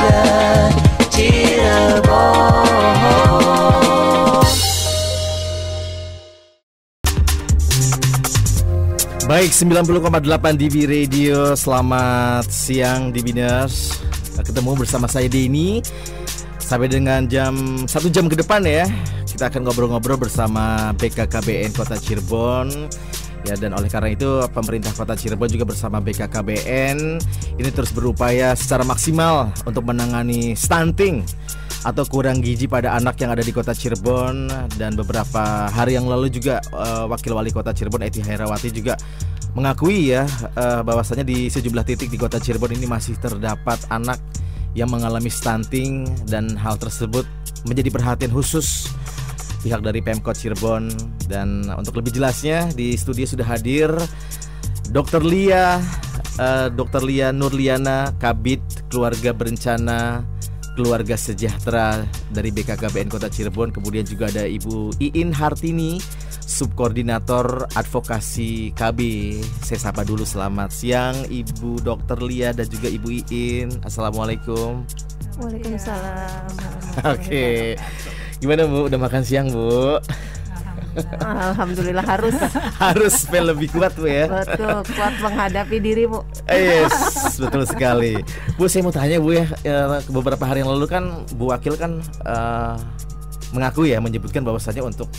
Remaja Cirebon. Baik, 90,8 DB Radio. Selamat siang DBners. Ketemu bersama saya Denny. Sampai dengan 1 jam ke depan ya, kita akan ngobrol-ngobrol bersama BKKBN Kota Cirebon. Ya, dan oleh karena itu pemerintah Kota Cirebon juga bersama BKKBN ini terus berupaya secara maksimal untuk menangani stunting atau kurang gizi pada anak yang ada di Kota Cirebon. Dan beberapa hari yang lalu juga Wakil Wali Kota Cirebon Eti Hairawati juga mengakui ya bahwasanya di sejumlah titik di Kota Cirebon ini masih terdapat anak yang mengalami stunting, dan hal tersebut menjadi perhatian khusus pihak dari Pemkot Cirebon. Dan untuk lebih jelasnya di studio sudah hadir Dr. Lia Nurliana, Kabid Keluarga Berencana Keluarga Sejahtera dari BKKBN Kota Cirebon. Kemudian juga ada Ibu Iin Hartini, Subkoordinator Advokasi KB. Saya sapa dulu, selamat siang Ibu Dr. Lia dan juga Ibu Iin. Assalamualaikum. Waalaikumsalam. Oke. Gimana Bu, udah makan siang Bu? Alhamdulillah Harus supaya lebih kuat Bu ya. Betul, kuat menghadapi diri Bu. Yes, betul sekali Bu. Saya mau tanya Bu ya, beberapa hari yang lalu kan Bu Wakil kan mengaku ya, menyebutkan bahwasanya untuk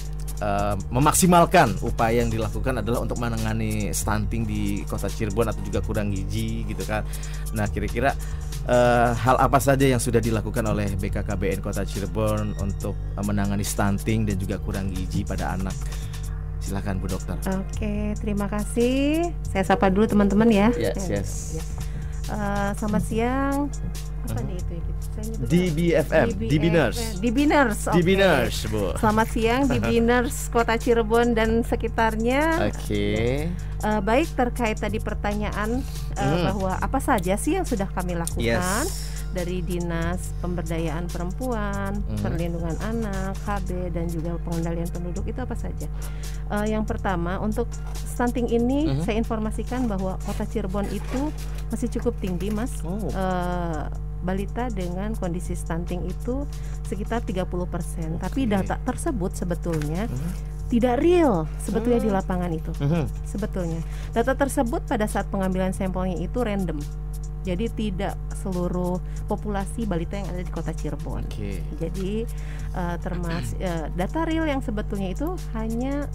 memaksimalkan upaya yang dilakukan adalah untuk menangani stunting di Kota Cirebon atau juga kurang gizi gitu kan. Nah, kira-kira hal apa saja yang sudah dilakukan oleh BKKBN Kota Cirebon untuk menangani stunting dan juga kurang gizi pada anak? Silakan Bu Dokter. Oke, terima kasih. Saya sapa dulu teman-teman ya. Yes. Selamat siang. Apa nih itu? DBFM, DBners. DBners Bu. Selamat siang DBners Kota Cirebon dan sekitarnya. Oke. Baik, terkait tadi pertanyaan bahwa apa saja sih yang sudah kami lakukan dari Dinas Pemberdayaan Perempuan, Perlindungan Anak, KB, dan juga pengendalian penduduk, itu apa saja? Yang pertama, untuk stunting ini saya informasikan bahwa Kota Cirebon itu masih cukup tinggi, Mas. Balita dengan kondisi stunting itu sekitar 30%. Tapi data tersebut sebetulnya tidak real sebetulnya di lapangan itu. Sebetulnya data tersebut pada saat pengambilan sampelnya itu random. Jadi tidak seluruh populasi balita yang ada di Kota Cirebon. Jadi termasuk data real yang sebetulnya itu hanya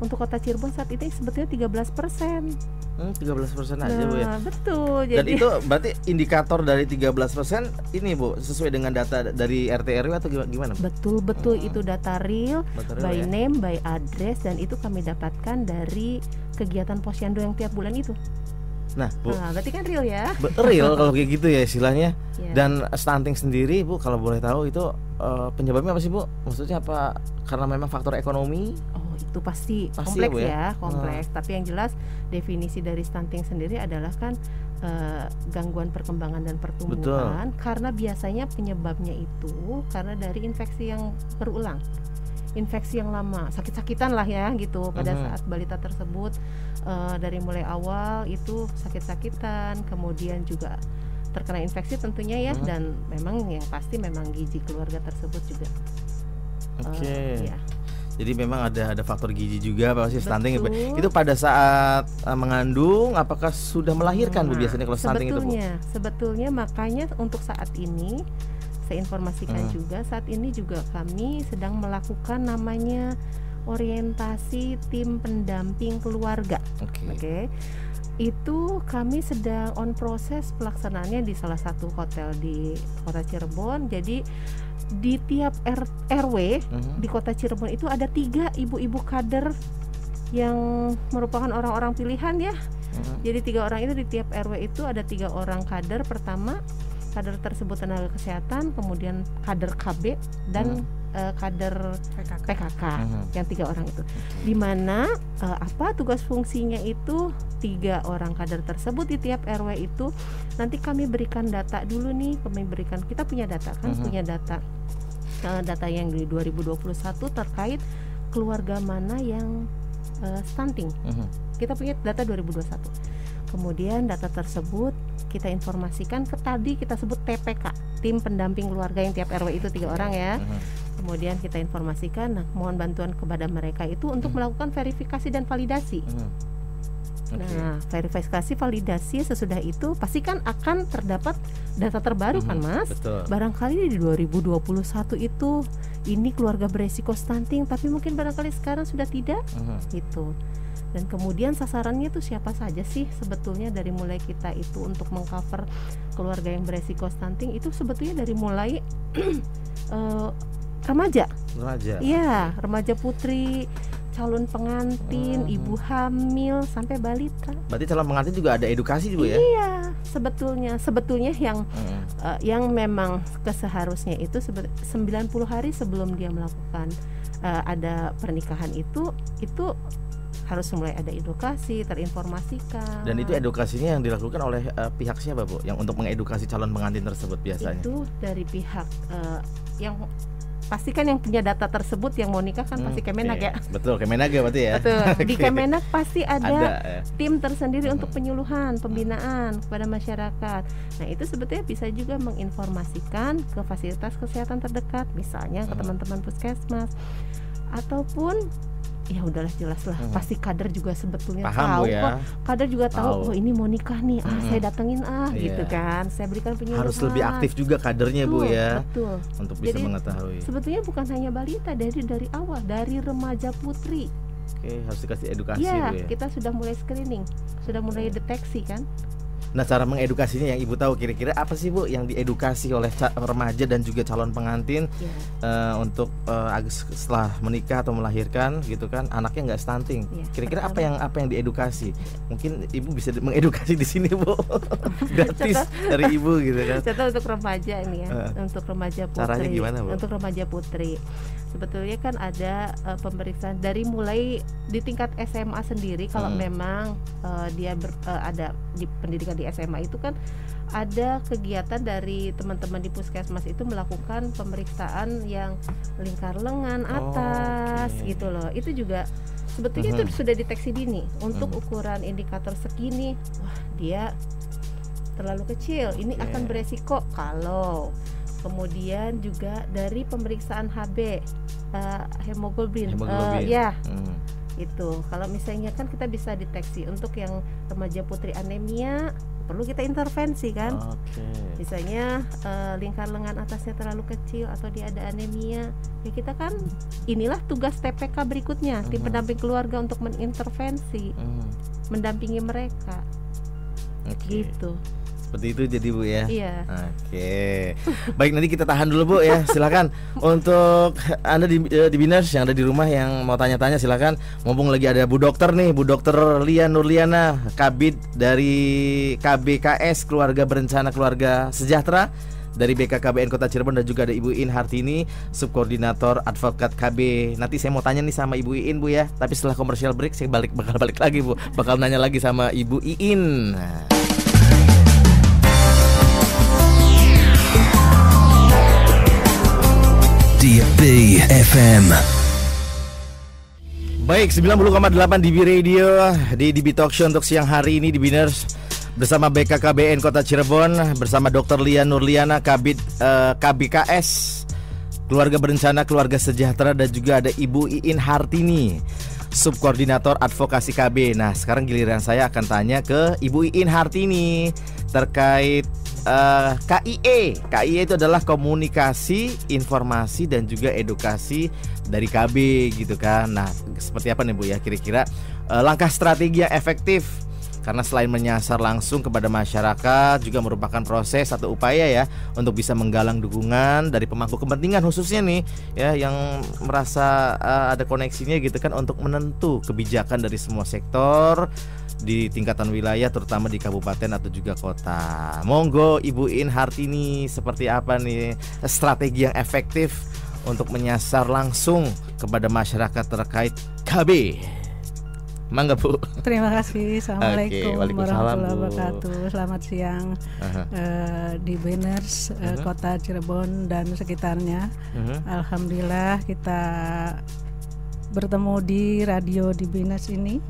untuk Kota Cirebon saat ini sebetulnya 13%. 13% aja Bu ya. Betul. Dan itu berarti indikator dari 13% ini Bu, sesuai dengan data dari RT RW atau gimana? Betul itu data real, by name, by address, dan itu kami dapatkan dari kegiatan posyandu yang tiap bulan itu. Nah Bu, berarti kan real ya? Real kalau kayak gitu ya istilahnya. Dan stunting sendiri Bu, kalau boleh tahu itu penyebabnya apa sih Bu? Maksudnya apa? Karena memang faktor ekonomi? Itu pasti kompleks ya, kompleks. Tapi yang jelas definisi dari stunting sendiri adalah kan gangguan perkembangan dan pertumbuhan. Karena biasanya penyebabnya itu karena dari infeksi yang berulang, infeksi yang lama, sakit-sakitan lah ya gitu pada saat balita tersebut. Dari mulai awal itu sakit-sakitan, kemudian juga terkena infeksi tentunya ya, dan memang ya pasti memang gizi keluarga tersebut juga. Jadi memang ada faktor gizi juga pasti stunting. Itu pada saat mengandung, apakah sudah melahirkan Bu biasanya kalau stunting itu Bu? Sebetulnya makanya untuk saat ini saya informasikan juga, saat ini juga kami sedang melakukan namanya orientasi tim pendamping keluarga. Itu kami sedang on proses pelaksanaannya di salah satu hotel di Kota Cirebon. Jadi di tiap RW di Kota Cirebon itu ada 3 ibu-ibu kader yang merupakan orang-orang pilihan ya. Jadi 3 orang itu di tiap RW itu ada 3 orang kader. Pertama, kader tersebut tenaga kesehatan, kemudian kader KB, dan kader PKK yang 3 orang itu. Di mana apa tugas fungsinya itu 3 orang kader tersebut di tiap RW itu nanti kami berikan data dulu nih, kita punya data kan, punya data yang di 2021 terkait keluarga mana yang stunting. Kita punya data 2021. Kemudian data tersebut kita informasikan ke tadi kita sebut TPK, tim pendamping keluarga yang tiap RW itu 3 orang ya. Kemudian kita informasikan, nah mohon bantuan kepada mereka itu untuk melakukan verifikasi dan validasi. Nah, verifikasi validasi sesudah itu pastikan akan terdapat data terbaru kan Mas. Betul. Barangkali di 2021 itu ini keluarga beresiko stunting, tapi mungkin barangkali sekarang sudah tidak gitu. Dan kemudian sasarannya itu siapa saja sih sebetulnya, dari mulai kita itu untuk mengcover keluarga yang beresiko stunting itu sebetulnya dari mulai remaja. Iya, remaja putri, calon pengantin, ibu hamil sampai balita. Berarti calon pengantin juga ada edukasi juga ya? Iya, sebetulnya yang memang keseharusnya itu 90 hari sebelum dia melakukan ada pernikahan itu harus mulai ada edukasi, terinformasikan. Dan itu edukasinya yang dilakukan oleh pihak siapa Bu? Yang untuk mengedukasi calon pengantin tersebut biasanya? Itu dari pihak yang pastikan yang punya data tersebut yang mau nikah kan pasti Kemenag ya. Betul, Kemenag ya berarti ya. Betul. Di Kemenag pasti ada tim tersendiri untuk penyuluhan, pembinaan kepada masyarakat. Nah, itu sebetulnya bisa juga menginformasikan ke fasilitas kesehatan terdekat, misalnya ke teman-teman puskesmas, ataupun ya udahlah jelaslah pasti kader juga sebetulnya paham, tahu ya? kok. Kader juga tahu oh ini mau nikah nih, saya datengin gitu kan. Saya berikan penyuluhan. Harus lebih aktif juga kadernya Bu ya. Betul. Untuk bisa Jadi, mengetahui. Sebetulnya bukan hanya balita, dari awal, dari remaja putri. Oke, harus dikasih edukasi ya, Bu ya. Kita sudah mulai screening, sudah mulai deteksi kan. Nah, cara mengedukasinya yang Ibu tahu kira-kira apa sih Bu yang diedukasi oleh remaja dan juga calon pengantin untuk setelah menikah atau melahirkan gitu kan, anaknya nggak stunting. Kira-kira apa yang diedukasi? Mungkin Ibu bisa mengedukasi di sini Bu. Gratis dari Ibu gitu kan. Contoh untuk remaja ini ya, untuk remaja putri. Caranya gimana Bu? Untuk remaja putri. Sebetulnya kan ada pemeriksaan dari mulai di tingkat SMA sendiri kalau memang dia ada di pendidikan di SMA itu kan ada kegiatan dari teman-teman di puskesmas itu melakukan pemeriksaan yang lingkar lengan atas gitu loh. Itu juga sebetulnya itu sudah deteksi dini untuk ukuran indikator segini. Wah, dia terlalu kecil, ini akan beresiko kalau. Kemudian juga dari pemeriksaan HB, hemoglobin. Itu kalau misalnya kan kita bisa deteksi untuk yang remaja putri anemia, perlu kita intervensi kan. Misalnya lingkar lengan atasnya terlalu kecil atau dia ada anemia, ya kita kan inilah tugas TPK berikutnya, tim pendamping keluarga untuk mengintervensi, mendampingi mereka. Gitu. Seperti itu jadi Bu ya. Iya. Oke. Baik, nanti kita tahan dulu Bu ya. Silakan untuk Anda di Biners yang ada di rumah yang mau tanya-tanya silakan. Mumpung lagi ada Bu Dokter nih, Bu Dokter Lia Nurliana, Kabid dari KBKS Keluarga Berencana Keluarga Sejahtera dari BKKBN Kota Cirebon, dan juga ada Ibu Iin Hartini, Subkoordinator Advokat KB. Nanti saya mau tanya nih sama Ibu Iin Bu ya. Tapi setelah commercial break saya bakal balik lagi Bu. Bakal nanya lagi sama Ibu Iin. DB.FM. Baik, 90,8 DB Radio di DB Talk Show untuk siang hari ini di Biners bersama BKKBN Kota Cirebon, bersama Dr. Lia Nurliana, Kabid KBKS Keluarga Berencana Keluarga Sejahtera, dan juga ada Ibu Iin Hartini, Subkoordinator Advokasi KB. Nah, sekarang giliran saya akan tanya ke Ibu Iin Hartini terkait KIE. KIE itu adalah komunikasi, informasi, dan juga edukasi dari KB gitu kan. Nah, seperti apa nih Bu ya kira-kira langkah strategi yang efektif? Karena selain menyasar langsung kepada masyarakat, juga merupakan proses atau upaya ya untuk bisa menggalang dukungan dari pemangku kepentingan khususnya nih ya, yang merasa ada koneksinya gitu kan, untuk menentu kebijakan dari semua sektor di tingkatan wilayah, terutama di kabupaten atau juga kota. Monggo Ibu Iin Hartini, seperti apa nih strategi yang efektif untuk menyasar langsung kepada masyarakat terkait KB? Mangga Bu. Terima kasih. Assalamualaikum warahmatullahi Bu. wabarakatuh. Selamat siang di Biners Kota Cirebon dan sekitarnya. Alhamdulillah kita bertemu di radio di Biners ini.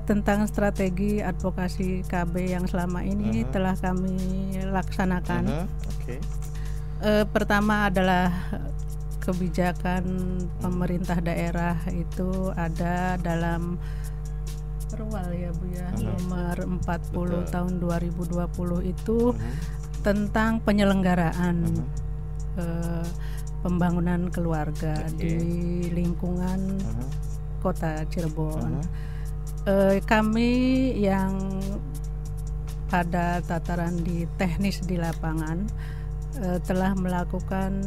tentang strategi advokasi KB yang selama ini telah kami laksanakan. Pertama adalah kebijakan pemerintah daerah itu ada dalam Perwal ya Bu ya, nomor 40 tahun 2020 itu tentang penyelenggaraan pembangunan keluarga di lingkungan Kota Cirebon. Kami yang pada tataran di teknis di lapangan telah melakukan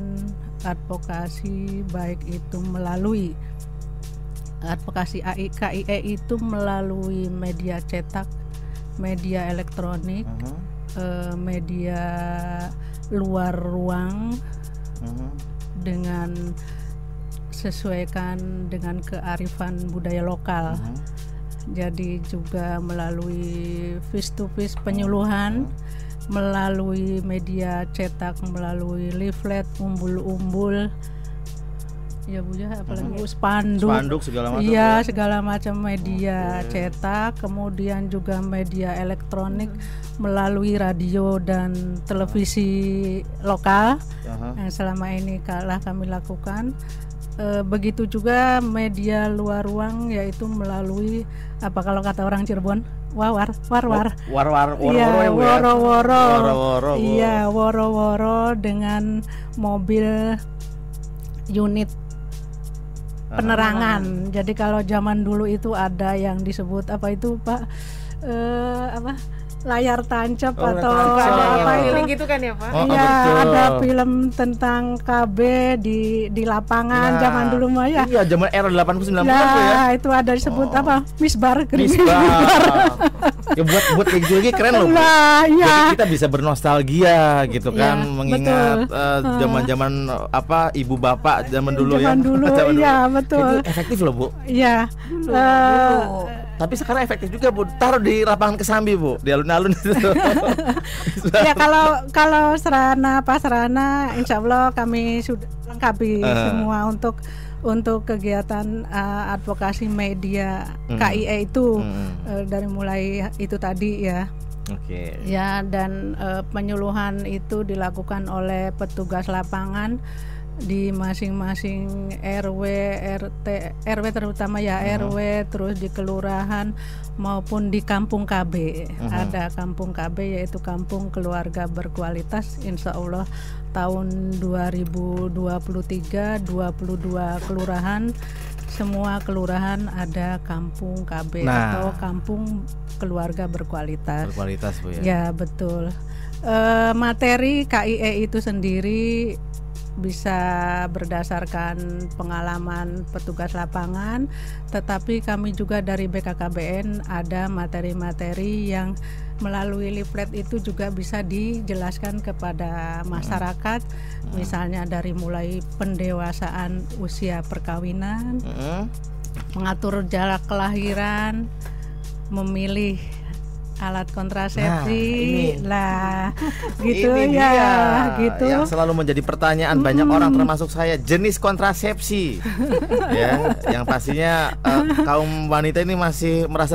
advokasi, baik itu melalui advokasi KIE itu melalui media cetak, media elektronik, media luar ruang, dengan sesuaikan dengan kearifan budaya lokal. Jadi juga melalui face to face penyuluhan, melalui media cetak, melalui leaflet, umbul-umbul, ya Bu ya, apalagi spanduk segala macam. Iya, segala macam media cetak, kemudian juga media elektronik melalui radio dan televisi lokal yang selama ini telah kami lakukan. Begitu juga media luar ruang, yaitu melalui apa kalau kata orang Cirebon, woro-woro. Iya, woro-woro dengan mobil unit penerangan. Jadi kalau zaman dulu itu ada yang disebut apa itu Pak, layar tancap atau ada apa itu gitu kan ya Pak? Iya, ada film tentang KB di lapangan zaman dulu mah ya. Iya, zaman era 80-90 ya, ya. Itu ada disebut apa? Misbar. Ya buat kayak gitu keren loh. Jadi kita bisa bernostalgia gitu kan, mengingat zaman-zaman apa ibu bapak zaman dulu ya. Iya, betul. Itu efektif loh, Bu. Iya. Tapi sekarang efektif juga Bu, taruh di lapangan Kesambi Bu, di alun-alun itu. Ya kalau sarana insya Allah kami sudah lengkapi semua untuk kegiatan advokasi media KIE itu dari mulai itu tadi ya. Ya, dan penyuluhan itu dilakukan oleh petugas lapangan di masing-masing RW, RW terutama ya, RW, terus di kelurahan maupun di kampung KB. Ada kampung KB yaitu Kampung Keluarga Berkualitas. Insya Allah tahun 2023 22 kelurahan, semua kelurahan ada kampung KB atau kampung keluarga berkualitas. Berkualitas Bu ya. Ya betul. Materi KIE itu sendiri bisa berdasarkan pengalaman petugas lapangan, tetapi kami juga dari BKKBN ada materi-materi yang melalui leaflet itu juga bisa dijelaskan kepada masyarakat, misalnya dari mulai pendewasaan usia perkawinan, mengatur jarak kelahiran, memilih alat kontrasepsi gitu ini ya, gitu. Yang selalu menjadi pertanyaan banyak orang termasuk saya, jenis kontrasepsi ya, yang pastinya kaum wanita ini masih merasa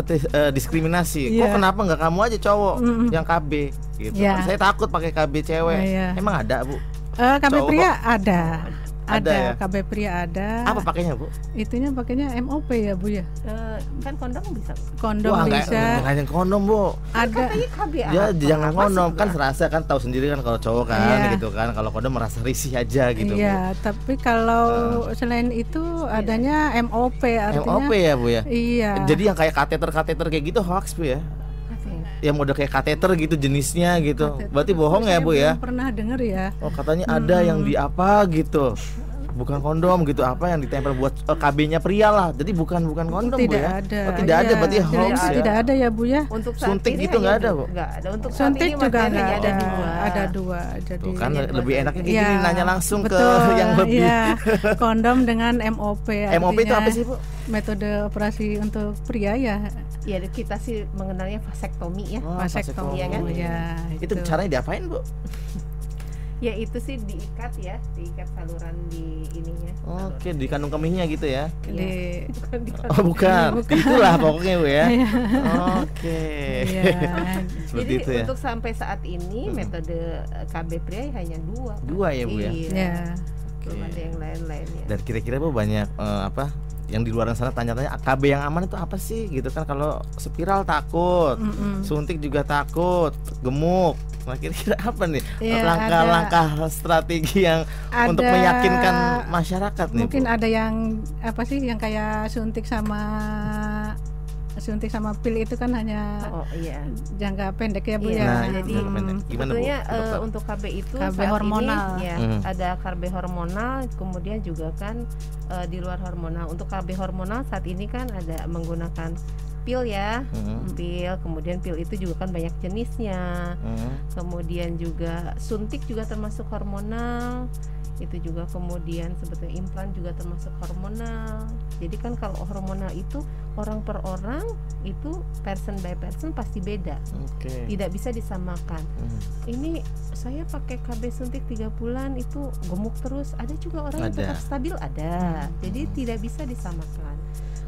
diskriminasi. Kok kenapa nggak kamu aja cowok yang KB gitu? Saya takut pakai KB cewek. Emang ada Bu? KB pria ada ya? KB pria ada. Apa pakainya Bu? Itunya pakainya MOP ya Bu ya. Kan kondom bisa. Kondom bisa. Enggak kondom Bu. Ada. KB ya jangan kondom kan, serasa kan tahu sendiri kan kalau cowok kan gitu kan. Kalau kondom merasa risih aja gitu. Iya, tapi kalau selain itu adanya MOP, artinya MOP ya Bu ya. Iya. Jadi yang kayak kateter kayak gitu hoax Bu ya. Yang udah kayak kateter gitu jenisnya gitu. Berarti bohong ya Bu ya? Pernah dengar ya. Oh katanya ada yang di apa gitu, bukan kondom gitu, apa yang ditempel buat KB-nya pria lah. Jadi bukan kondom Bu ya? Ada. Tidak ada berarti hoax ya? Tidak ada ya Bu ya. Untuk suntik gitu nggak ada Bu? Nggak ada. Untuk suntik juga nggak ada. Ada dua. Jadi kan lebih enaknya gini nanya langsung ke yang lebih. Ya. Kondom dengan MOP. MOP itu apa sih Bu? Metode operasi untuk pria ya. Ya kita sih mengenalnya vasektomi ya. Vasektomi ya kan? Ya, itu caranya diapain Bu? Ya itu sih diikat saluran di ininya. Oke, di kandung kemihnya gitu ya? Bukan. Itulah pokoknya Bu ya. Oke. Jadi itu ya? Untuk sampai saat ini metode KB pria hanya 2. 2 ya Bu ya? Iya. Belum ada yang lain-lainnya. Dan kira-kira Bu banyak yang di luar sana tanya-tanya KB yang aman itu apa sih gitu kan, kalau spiral takut, suntik juga takut, gemuk. Nah kira-kira apa nih langkah-langkah strategi yang untuk meyakinkan masyarakat nih? Mungkin ada yang yang kayak suntik sama pil itu kan hanya jangka pendek ya Bu ya. Nah, jadi sebetulnya untuk KB itu KB hormonal ini, ada KB hormonal, kemudian juga kan di luar hormonal. Untuk KB hormonal saat ini kan ada menggunakan pil ya, pil, kemudian pil itu juga kan banyak jenisnya, kemudian juga suntik juga termasuk hormonal, itu juga kemudian sebetulnya implan juga termasuk hormonal. Jadi kan kalau hormonal itu orang per orang itu person by person pasti beda, tidak bisa disamakan. Ini saya pakai KB suntik 3 bulan itu gemuk terus, ada juga orang yang tetap stabil ada, jadi tidak bisa disamakan.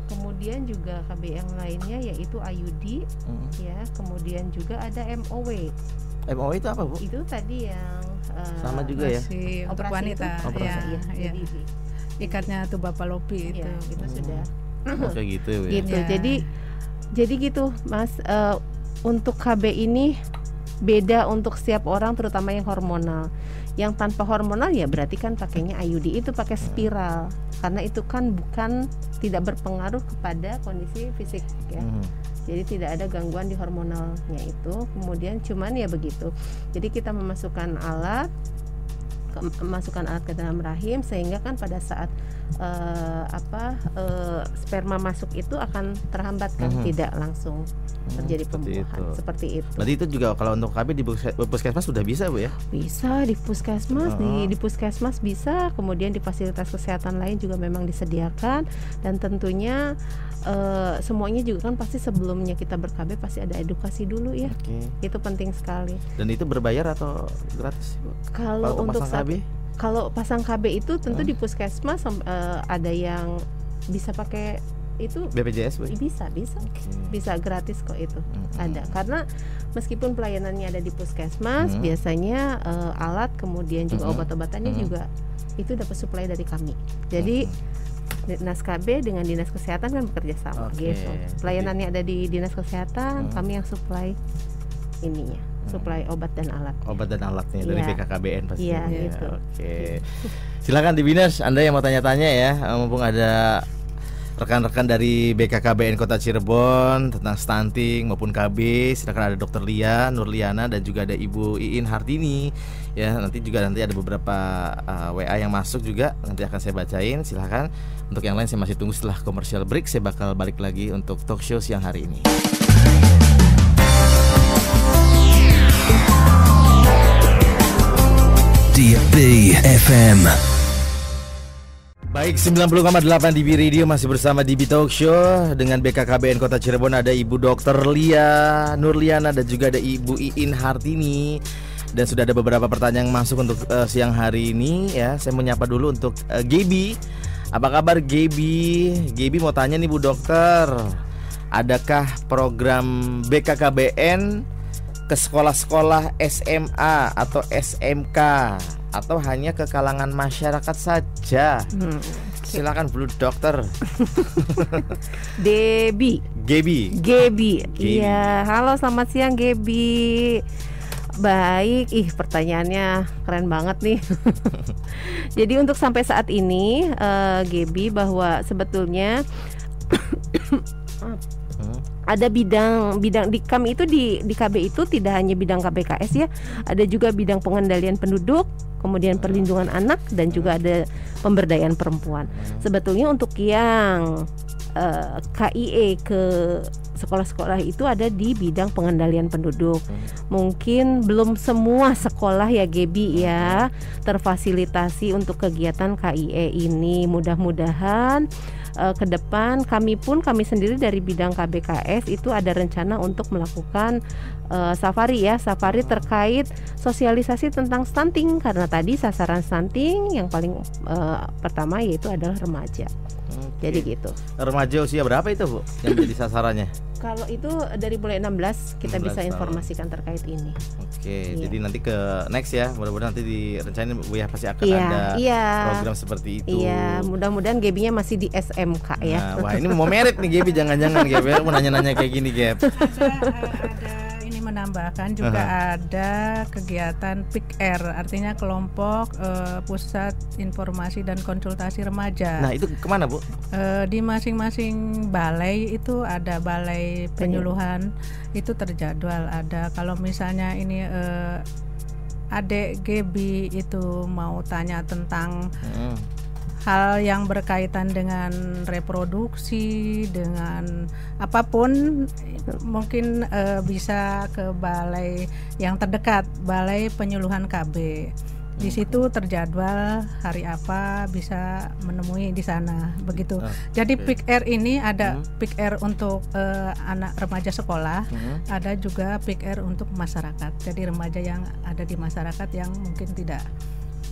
Kemudian juga KB yang lainnya yaitu IUD, ya. Kemudian juga ada MOW. MOW itu apa Bu? Itu tadi yang sama juga ya. Untuk wanita. Ya. Jadi ikatnya tuh Bapalopi itu. Itu sudah. Kayak gitu ya. Gitu. Jadi gitu Mas. Untuk KB ini beda untuk setiap orang, terutama yang hormonal. Yang tanpa hormonal ya berarti kan pakainya IUD, itu pakai spiral, karena itu kan tidak berpengaruh kepada kondisi fisik ya. Jadi tidak ada gangguan di hormonalnya itu. Kemudian cuman ya begitu. Jadi kita memasukkan alat ke dalam rahim, sehingga kan pada saat sperma masuk itu akan terhambat kan, tidak langsung terjadi pembuahan seperti itu. Berarti itu juga kalau untuk KB di puskesmas sudah bisa Bu ya? Bisa di puskesmas, di puskesmas bisa, kemudian di fasilitas kesehatan lain juga memang disediakan, dan tentunya semuanya juga kan pasti sebelumnya kita ber-KB pasti ada edukasi dulu ya. Itu penting sekali. Dan itu berbayar atau gratis Bu? Kalau untuk kalau pasang KB itu tentu di puskesmas ada yang bisa pakai itu BPJS Bu? Bisa gratis kok itu. Ada, karena meskipun pelayanannya ada di puskesmas, biasanya alat kemudian juga obat-obatannya juga itu dapat suplai dari kami. Jadi Dinas KB dengan Dinas Kesehatan kan bekerja sama gitu. Pelayanannya ada di Dinas Kesehatan, kami yang suplai ininya, suplai obat dan alat. Obat dan alatnya dari BKKBN pasti. Iya, gitu. Silakan di Biners, Anda yang mau tanya-tanya ya, mumpung ada rekan-rekan dari BKKBN Kota Cirebon tentang stunting maupun KB. Silakan, ada Dr. Lia Nurliana dan juga ada Ibu Iin Hartini ya. Nanti ada beberapa WA yang masuk juga, nanti akan saya bacain. Silakan. Untuk yang lain saya masih tunggu setelah commercial break. Saya bakal balik lagi untuk talk show siang hari ini. DB FM. Baik, 90,8 DB Radio masih bersama DB Talk Show dengan BKKBN Kota Cirebon. Ada Ibu Dr. Lia Nurliana dan juga ada Ibu Iin Hartini. Dan sudah ada beberapa pertanyaan yang masuk untuk siang hari ini ya. Saya menyapa dulu untuk Gaby. Apa kabar Gaby? Gaby mau tanya nih Bu Dokter, adakah program BKKBN ke sekolah-sekolah SMA atau SMK atau hanya ke kalangan masyarakat saja? Silakan Bu Dokter. Gaby. Iya, halo selamat siang Gaby. Baik, pertanyaannya keren banget nih. Jadi untuk sampai saat ini Gaby, bahwa sebetulnya ada bidang di kami itu di KB itu tidak hanya bidang KBKS ya, ada juga bidang pengendalian penduduk, kemudian perlindungan anak, dan juga ada pemberdayaan perempuan. Sebetulnya untuk yang KIE ke sekolah-sekolah itu ada di bidang pengendalian penduduk. Mungkin belum semua sekolah ya Gaby ya terfasilitasi untuk kegiatan KIE ini. Mudah-mudahan ke depan kami sendiri dari bidang KBKS itu ada rencana untuk melakukan safari terkait sosialisasi tentang stunting, karena tadi sasaran stunting yang paling pertama yaitu adalah remaja. Jadi gitu. Remaja usia berapa itu Bu yang jadi sasarannya? Kalau itu dari mulai 16 kita 16 bisa informasikan terkait ini. Oke, jadi nanti ke next ya, mudah-mudahan nanti direncanain Bu ya pasti akan ada program seperti itu. Iya, mudah-mudahan Gaby-nya masih di SMK ya. Wah ini mau merit nih Gaby, jangan-jangan Gaby mau nanya-nanya kayak gini Gap. Ada ini menambahkan juga ada kegiatan PIKR, artinya kelompok pusat informasi dan konsultasi remaja. Nah itu kemana Bu? Di masing-masing balai itu ada balai penyuluhan itu terjadwal ada. Kalau misalnya ini adik Gaby itu mau tanya tentang hal yang berkaitan dengan reproduksi, dengan apapun, mungkin bisa ke balai yang terdekat, balai penyuluhan KB. Di situ terjadwal hari apa, bisa menemui di sana begitu. Jadi PIKR ini ada PIKR untuk anak remaja sekolah, ada juga PIKR untuk masyarakat. Jadi remaja yang ada di masyarakat yang mungkin tidak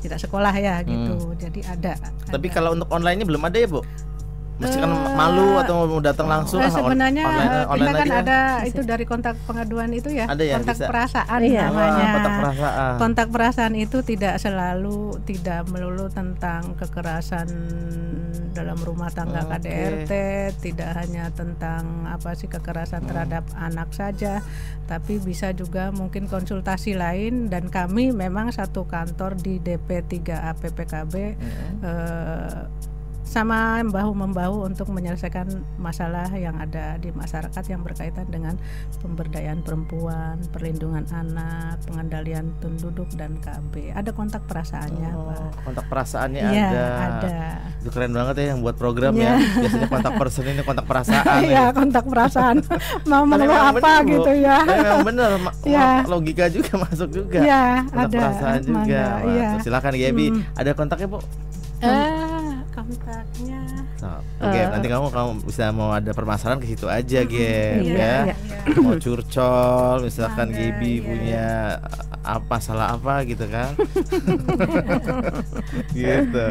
sekolah ya gitu. Jadi ada. Tapi kalau untuk online-nya belum ada ya Bu? Mesti kan malu atau mau datang langsung? Sebenarnya online kita kan aja. Ada itu dari kontak pengaduan itu ya, ada ya, kontak bisa. Perasaan namanya. Kontak perasaan. Kontak perasaan itu tidak melulu tentang kekerasan dalam rumah tangga KDRT, tidak hanya tentang kekerasan terhadap anak saja, tapi bisa juga mungkin konsultasi lain, dan kami memang satu kantor di DP 3A PPKB sama bahu-membahu untuk menyelesaikan masalah yang ada di masyarakat yang berkaitan dengan pemberdayaan perempuan, perlindungan anak, pengendalian penduduk dan KB. Ada kontak perasaannya Pak. Kontak perasaannya ya, ada. Itu keren banget ya yang buat program ya. Biasanya kontak person ini kontak perasaan. Iya, kontak perasaan. Mau mengeluh apa bener, gitu ya. Memang benar. Logika juga masuk juga. Ya, kontak ada. perasaan juga. Silakan Gaby. Ada kontaknya Bu? Kontaknya. Oke, nanti kamu bisa mau ada permasalahan ke situ aja, ya. Mau curcol, misalkan Gaby punya salah apa gitu kan. Gitu.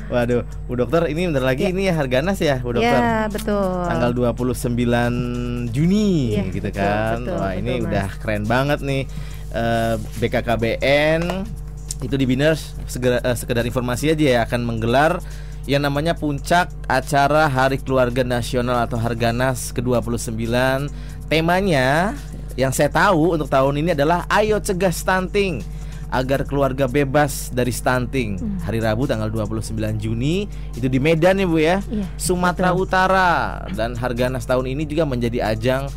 Waduh, Bu Dokter, ini bentar lagi ini ya Harganas ya, Bu Dokter. Iya, betul. Tanggal 29 Juni gitu kan. Betul, wah, ini udah keren banget nih. BKKBN itu di Biners, sekedar informasi aja ya, akan menggelar yang namanya puncak acara Hari Keluarga Nasional atau Harganas ke-29. Temanya yang saya tahu untuk tahun ini adalah Ayo Cegah Stunting agar keluarga bebas dari stunting. Hari Rabu tanggal 29 Juni itu di Medan ya Bu ya, Sumatera Utara. Dan Harganas tahun ini juga menjadi ajang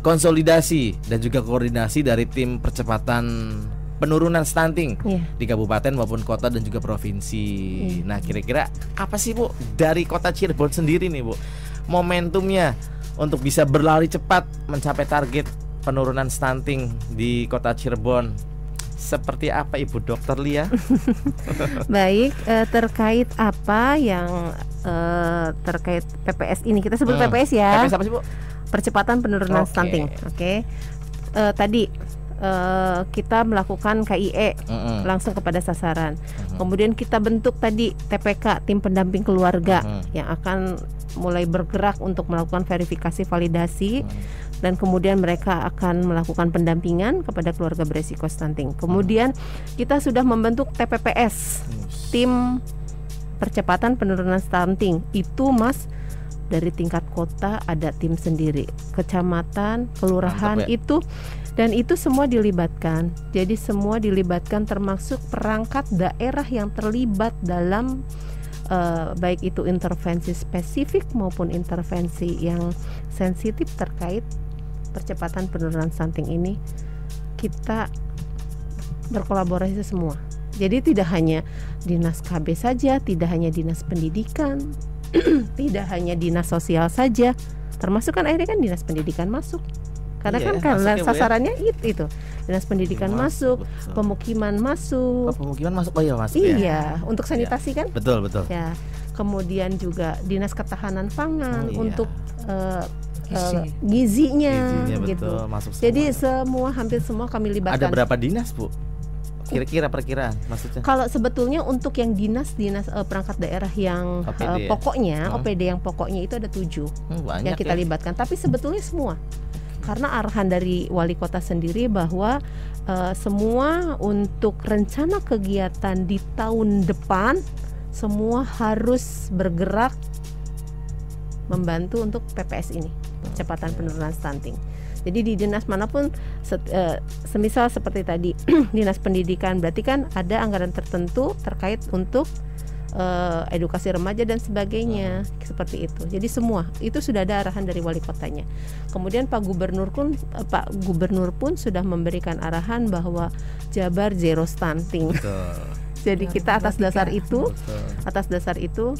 konsolidasi dan juga koordinasi dari tim percepatan penurunan stunting di kabupaten maupun kota dan juga provinsi. Nah, kira-kira apa sih Bu dari Kota Cirebon sendiri nih Bu, momentumnya untuk bisa berlari cepat mencapai target penurunan stunting di Kota Cirebon? Seperti apa Ibu Dokter Lia? Baik, terkait apa yang terkait PPS ini, kita sebut PPS ya. PPS apa sih Bu? Percepatan penurunan stunting. Tadi kita melakukan KIE langsung kepada sasaran. Kemudian kita bentuk tadi TPK, tim pendamping keluarga, yang akan mulai bergerak untuk melakukan verifikasi validasi, dan kemudian mereka akan melakukan pendampingan kepada keluarga beresiko stunting. Kemudian kita sudah membentuk TPPS, tim percepatan penurunan stunting. Itu Mas, dari tingkat kota ada tim sendiri, kecamatan, kelurahan itu. Dan itu semua dilibatkan. Jadi semua dilibatkan, termasuk perangkat daerah yang terlibat dalam baik itu intervensi spesifik maupun intervensi yang sensitif terkait percepatan penurunan stunting ini. Kita berkolaborasi semua. Jadi tidak hanya dinas KB saja, tidak hanya dinas pendidikan, tidak hanya dinas sosial saja, termasuk kan akhirnya kan dinas pendidikan masuk. Karena karena sasarannya itu. dinas pendidikan masuk, pemukiman masuk. Pemukiman masuk, oh iya masuk iya, ya. Untuk sanitasi kan? Betul. Ya, kemudian juga dinas ketahanan pangan untuk gizinya gitu. Betul, masuk semua. Jadi hampir semua kami libatkan. Ada berapa dinas, Bu? Kira-kira perkiraan maksudnya? Kalau sebetulnya untuk yang dinas perangkat daerah yang OPD, pokoknya OPD yang pokoknya itu ada 7 yang kita libatkan. Tapi sebetulnya semua, karena arahan dari wali kota sendiri bahwa semua untuk rencana kegiatan di tahun depan semua harus bergerak membantu untuk PPS ini, percepatan penurunan stunting. Jadi di dinas manapun, semisal seperti tadi dinas pendidikan, berarti kan ada anggaran tertentu terkait untuk edukasi remaja dan sebagainya, seperti itu. Jadi semua itu sudah ada arahan dari wali kotanya. Kemudian Pak Gubernur pun sudah memberikan arahan bahwa Jabar zero stunting. Jadi kita atas dasar itu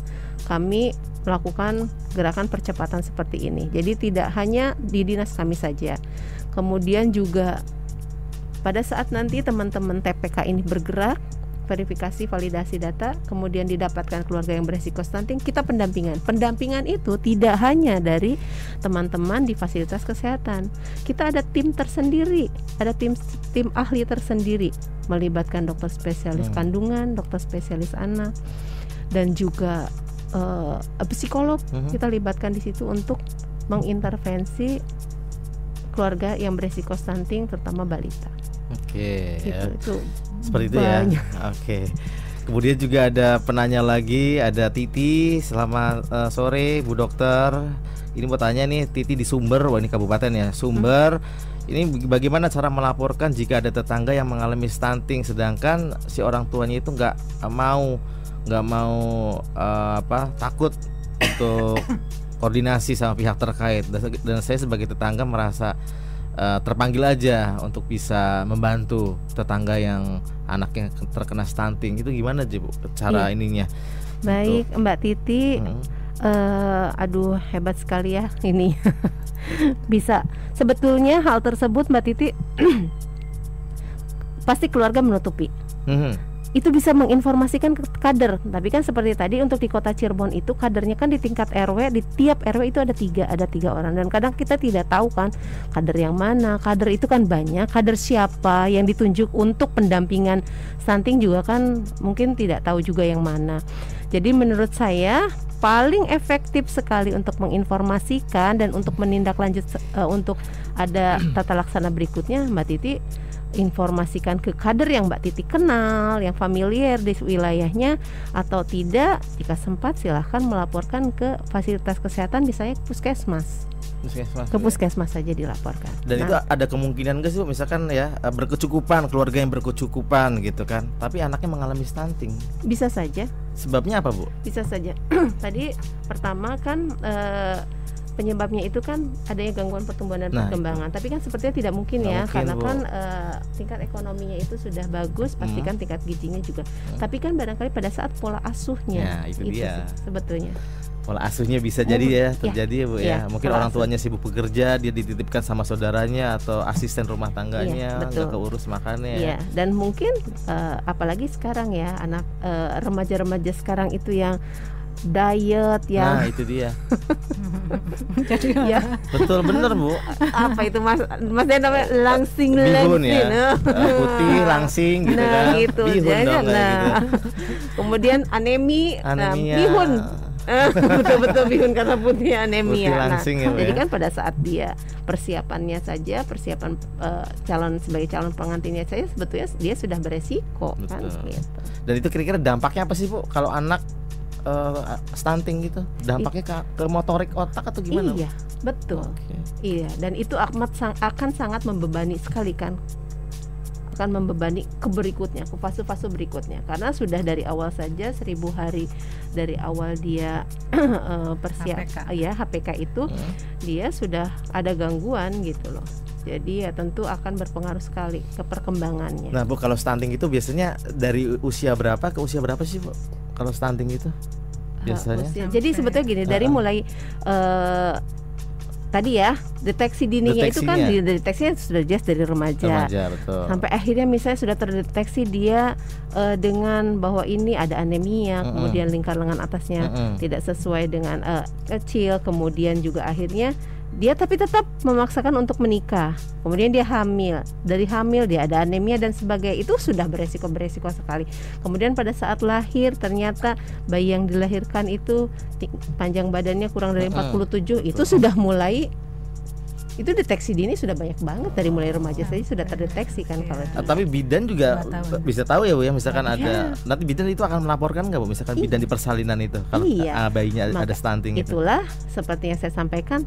kami melakukan gerakan percepatan seperti ini. Jadi tidak hanya di dinas kami saja. Kemudian juga pada saat nanti teman-teman TPK ini bergerak, verifikasi validasi data, kemudian didapatkan keluarga yang beresiko stunting, kita pendampingan. Pendampingan itu tidak hanya dari teman-teman di fasilitas kesehatan. Kita ada tim tersendiri, ada tim ahli tersendiri, melibatkan dokter spesialis kandungan, dokter spesialis anak, dan juga psikolog. Kita libatkan di situ untuk mengintervensi keluarga yang beresiko stunting, terutama balita. Oke, gitu, ya. Itu seperti itu banyak. Ya. Oke. Kemudian juga ada penanya lagi, ada Titi. Selamat sore Bu Dokter. Ini mau tanya nih, Titi di Sumber, wah ini kabupaten ya, Sumber. Ini bagaimana cara melaporkan jika ada tetangga yang mengalami stunting, sedangkan si orang tuanya itu nggak mau takut untuk koordinasi sama pihak terkait, dan saya sebagai tetangga merasa terpanggil aja untuk bisa membantu tetangga yang anaknya terkena stunting. Itu gimana aja Bu cara ininya? Baik Mbak Titi, aduh hebat sekali ya ini. Bisa, sebetulnya hal tersebut Mbak Titi pasti keluarga menutupi. Itu bisa menginformasikan ke kader, tapi kan seperti tadi untuk di kota Cirebon itu kadernya kan di tingkat RW, di tiap RW itu ada tiga orang, dan kadang kita tidak tahu kan kader yang mana. Kader itu kan banyak, kader siapa yang ditunjuk untuk pendampingan stunting juga kan mungkin tidak tahu juga yang mana. Jadi menurut saya paling efektif sekali untuk menginformasikan dan untuk menindaklanjut untuk ada tata laksana berikutnya, Mbak Titi informasikan ke kader yang Mbak Titi kenal, yang familiar di wilayahnya, atau tidak jika sempat silahkan melaporkan ke fasilitas kesehatan, misalnya puskesmas. Ke puskesmas saja dilaporkan. Dan itu ada kemungkinan nggak sih Bu, misalkan ya berkecukupan, keluarga yang berkecukupan gitu kan, tapi anaknya mengalami stunting? Bisa saja. Sebabnya apa Bu? Bisa saja. Tadi pertama kan penyebabnya itu kan adanya gangguan pertumbuhan dan perkembangan. Tapi kan sepertinya tidak mungkin ya, karena Bu, kan tingkat ekonominya itu sudah bagus, pastikan tingkat gizinya juga. Tapi kan barangkali pada saat pola asuhnya, itu dia sih, sebetulnya. Pola asuhnya bisa jadi ya terjadi ya Bu ya. Mungkin orang tuanya sibuk bekerja, dia dititipkan sama saudaranya atau asisten rumah tangganya, nggak keurus makannya. Iya, dan mungkin apalagi sekarang ya anak remaja-remaja sekarang itu yang diet ya. Nah itu dia. Jadi ya betul bener Bu. Apa itu maksudnya namanya langsing bihun ya. Putih langsing gitu kan. Gitu. Bihun dong gitu. Kemudian anemia. Bihun. Betul-betul bihun karena putih anemia. Langsing, ya, jadi kan pada saat dia persiapannya saja, persiapan sebagai calon pengantinnya saja, sebetulnya dia sudah beresiko. Betul. Kan gitu. Dan itu kira-kira dampaknya apa sih Bu kalau anak stunting gitu? Dampaknya ke motorik otak atau gimana? Iya, betul. Iya, dan itu akan sangat membebani sekali kan. Akan membebani ke fase-fase berikutnya, karena sudah dari awal saja 1000 hari dari awal dia HPK itu dia sudah ada gangguan gitu loh. Jadi ya tentu akan berpengaruh sekali ke perkembangannya. Nah Bu, kalau stunting itu biasanya dari usia berapa ke usia berapa sih Bu? Kalau stunting itu biasanya? Jadi sebetulnya gini, dari mulai tadi ya, deteksi dininya itu kan deteksinya sudah jelas dari remaja betul. Sampai akhirnya misalnya sudah terdeteksi dia dengan bahwa ini ada anemia, kemudian lingkar lengan atasnya tidak sesuai dengan kecil, kemudian juga akhirnya dia tapi tetap memaksakan untuk menikah, kemudian dia hamil, dari hamil dia ada anemia dan sebagainya, itu sudah beresiko sekali. Kemudian pada saat lahir ternyata bayi yang dilahirkan itu panjang badannya kurang dari 47, itu sudah mulai, itu deteksi dini sudah banyak banget dari mulai remaja saja sudah terdeteksi kan. Kalau tapi bidan juga bisa tahu ya Bu ya, misalkan ada nanti bidan itu akan melaporkan nggak Bu, misalkan bidan di persalinan itu kalau bayinya ada stunting itu. Itulah seperti yang saya sampaikan,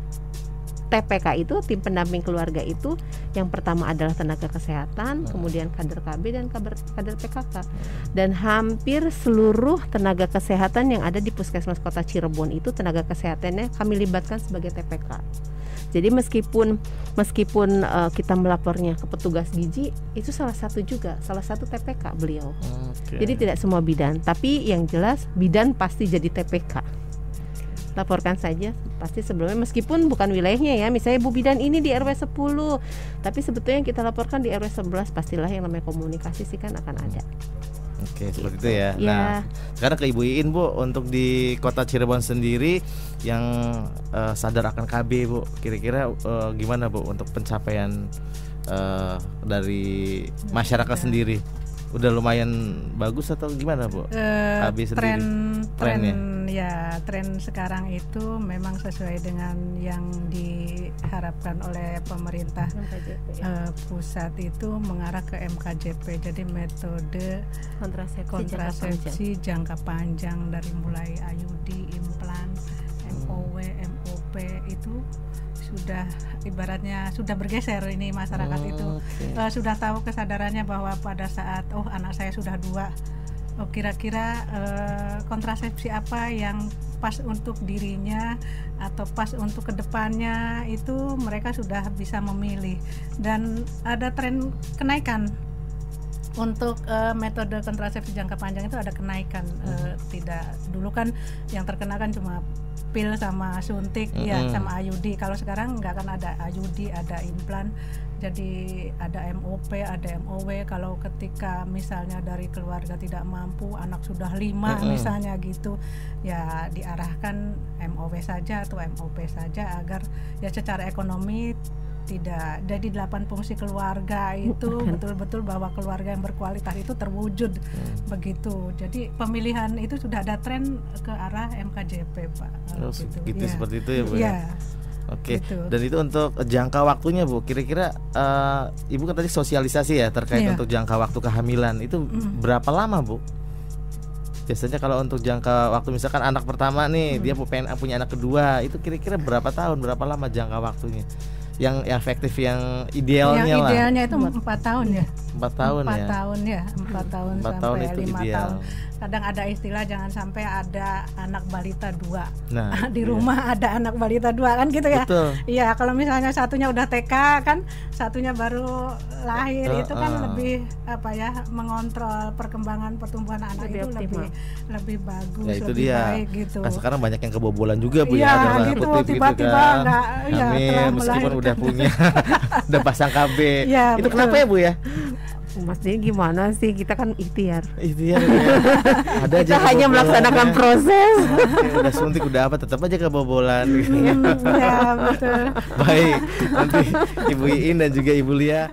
TPK itu tim pendamping keluarga itu yang pertama adalah tenaga kesehatan, kemudian kader KB dan kader PKK. Dan hampir seluruh tenaga kesehatan yang ada di Puskesmas Kota Cirebon itu tenaga kesehatannya kami libatkan sebagai TPK. Jadi meskipun kita melapornya ke petugas gizi, itu salah satu TPK beliau. Jadi tidak semua bidan, tapi yang jelas bidan pasti jadi TPK. Laporkan saja pasti sebelumnya, meskipun bukan wilayahnya ya, misalnya Bu Bidan ini di RW 10, tapi sebetulnya yang kita laporkan di RW 11, pastilah yang namanya komunikasi sih kan akan ada. Oke, seperti itu ya. Nah, sekarang ke Ibu Iin Bu, untuk di Kota Cirebon sendiri yang sadar akan KB Bu, kira-kira gimana Bu untuk pencapaian dari masyarakat sendiri? Udah lumayan bagus atau gimana Bu? KB sendiri tren sekarang itu memang sesuai dengan yang diharapkan oleh pemerintah pusat, itu mengarah ke MKJP. Jadi metode kontrasepsi jangka panjang dari mulai IUD, implan, MOW, MOP itu sudah ibaratnya sudah bergeser ini masyarakat itu sudah tahu kesadarannya bahwa pada saat anak saya sudah 2, kira-kira kontrasepsi apa yang pas untuk dirinya atau pas untuk kedepannya, itu mereka sudah bisa memilih. Dan ada tren kenaikan untuk metode kontrasepsi jangka panjang itu, ada kenaikan. Tidak, dulu kan yang terkena kan cuma pil sama suntik sama IUD. Kalau sekarang nggak akan ada IUD, ada implan. Jadi ada MOP, ada MOW. Kalau ketika misalnya dari keluarga tidak mampu, anak sudah 5 misalnya gitu, ya diarahkan MOW saja atau MOP saja, agar ya secara ekonomi tidak jadi 8 fungsi keluarga itu betul-betul bahwa keluarga yang berkualitas itu terwujud begitu. Jadi pemilihan itu sudah ada tren ke arah MKJP Pak. Gitu seperti itu ya Bu ya. Oke, gitu. Dan itu untuk jangka waktunya Bu, kira-kira Ibu kan tadi sosialisasi ya terkait untuk jangka waktu kehamilan itu berapa lama Bu? Biasanya kalau untuk jangka waktu misalkan anak pertama nih dia punya anak kedua, itu kira-kira berapa tahun, berapa lama jangka waktunya? Yang efektif, yang idealnya lah. Idealnya itu 4 tahun ya. 4 tahun ya. 4 tahun sampai 5 tahun. Kadang ada istilah jangan sampai ada anak balita 2. Nah, di rumah ada anak balita 2 kan gitu ya. Iya, kalau misalnya satunya udah TK kan, satunya baru lahir, itu kan lebih mengontrol perkembangan pertumbuhan anak itu lebih bagus, ya, itu lebih baik gitu. Kan sekarang banyak yang kebobolan juga Bu ya, gitu, tiba-tiba enggak meskipun udah punya udah pasang KB. Ya, itu betul. Kenapa ya Bu ya? Maksudnya gimana sih, kita kan ikhtiar ya. Ada kita hanya melaksanakan proses. Udah suntik udah apa tetap aja kebobolan. Ya betul. Baik, nanti Ibu Iin dan juga Ibu Lia